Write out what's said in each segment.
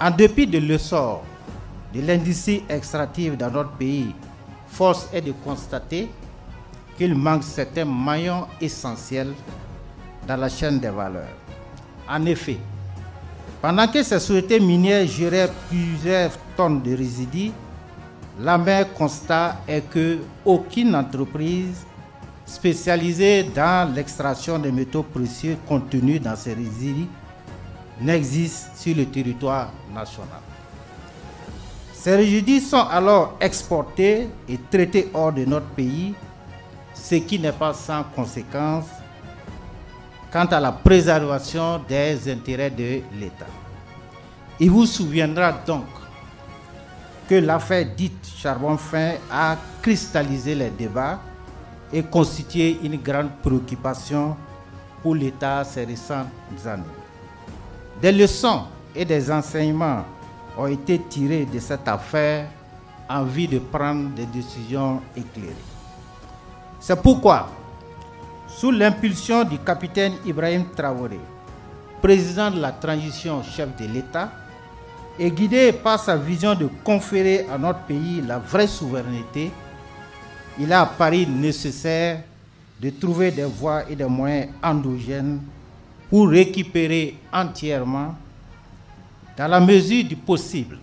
En dépit de l'essor de l'industrie extractive dans notre pays, force est de constater qu'il manque certains maillons essentiels dans la chaîne des valeurs. En effet, pendant que ces sociétés minières géraient plusieurs tonnes de résidus, l'amer constat est qu'aucune entreprise spécialisée dans l'extraction des métaux précieux contenus dans ces résidus n'existe sur le territoire national. Ces résidus sont alors exportés et traités hors de notre pays, ce qui n'est pas sans conséquence quant à la préservation des intérêts de l'État. Il vous souviendra donc que l'affaire dite charbon fin a cristallisé les débats et constitué une grande préoccupation pour l'État ces récentes années. Des leçons et des enseignements ont été tirés de cette affaire en vue de prendre des décisions éclairées. C'est pourquoi, sous l'impulsion du capitaine Ibrahim Traoré, président de la transition chef de l'État, et guidé par sa vision de conférer à notre pays la vraie souveraineté, il a apparu nécessaire de trouver des voies et des moyens endogènes pour récupérer entièrement, dans la mesure du possible,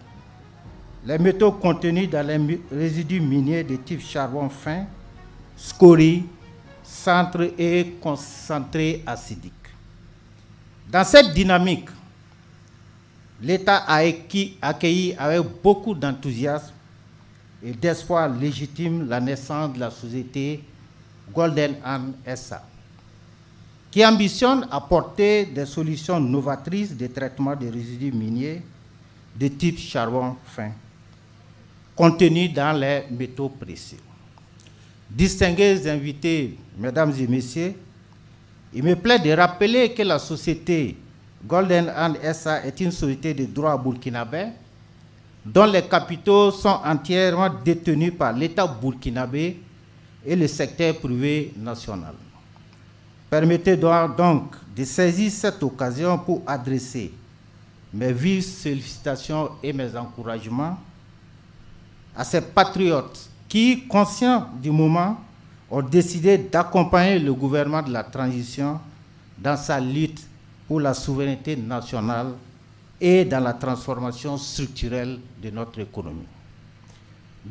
les métaux contenus dans les résidus miniers de type charbon fin, scories, centre et concentré acidique. Dans cette dynamique, l'État a accueilli avec beaucoup d'enthousiasme et d'espoir légitime la naissance de la société Golden Hand SA, qui ambitionne apporter des solutions novatrices de traitement des résidus miniers de type charbon fin, contenus dans les métaux précieux. Distingués invités, mesdames et messieurs, il me plaît de rappeler que la société Golden Hand SA est une société de droit burkinabé dont les capitaux sont entièrement détenus par l'État burkinabé et le secteur privé national. Permettez donc de saisir cette occasion pour adresser mes vives sollicitations et mes encouragements à ces patriotes qui, conscients du moment, ont décidé d'accompagner le gouvernement de la transition dans sa lutte pour la souveraineté nationale et dans la transformation structurelle de notre économie.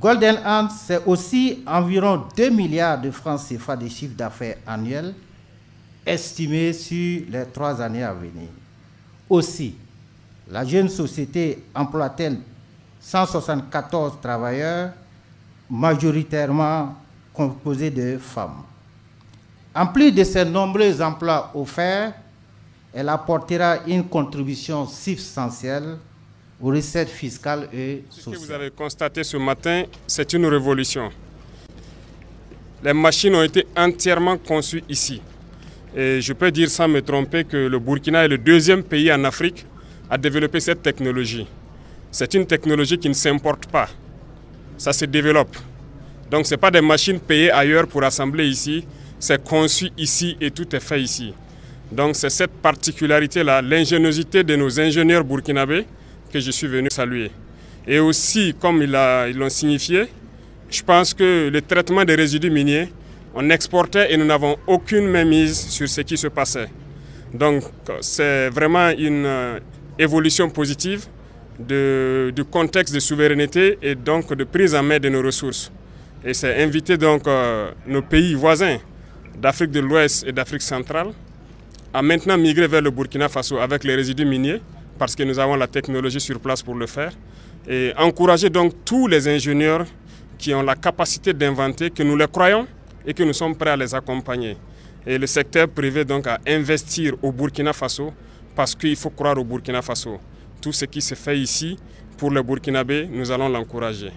Golden Hand, c'est aussi environ 2 milliards de francs CFA de chiffre d'affaires annuel estimé sur les 3 années à venir. Aussi, la jeune société emploie-t-elle 174 travailleurs, majoritairement composés de femmes. En plus de ces nombreux emplois offerts, elle apportera une contribution substantielle aux recettes fiscales et sociales. Ce que vous avez constaté ce matin, c'est une révolution. Les machines ont été entièrement conçues ici. Et je peux dire sans me tromper que le Burkina est le 2e pays en Afrique à développer cette technologie. C'est une technologie qui ne s'importe pas. Ça se développe. Donc ce n'est pas des machines payées ailleurs pour assembler ici. C'est conçu ici et tout est fait ici. Donc c'est cette particularité-là, l'ingéniosité de nos ingénieurs burkinabés que je suis venu saluer. Et aussi, comme ils l'ont signifié, je pense que le traitement des résidus miniers, on exportait et nous n'avons aucune mainmise sur ce qui se passait. Donc c'est vraiment une évolution positive du contexte de souveraineté et donc de prise en main de nos ressources. Et c'est inviter donc nos pays voisins d'Afrique de l'Ouest et d'Afrique centrale à maintenant migrer vers le Burkina Faso avec les résidus miniers parce que nous avons la technologie sur place pour le faire. Et encourager donc tous les ingénieurs qui ont la capacité d'inventer, que nous les croyons et que nous sommes prêts à les accompagner. Et le secteur privé donc à investir au Burkina Faso parce qu'il faut croire au Burkina Faso. Tout ce qui se fait ici pour le Burkinabé, nous allons l'encourager.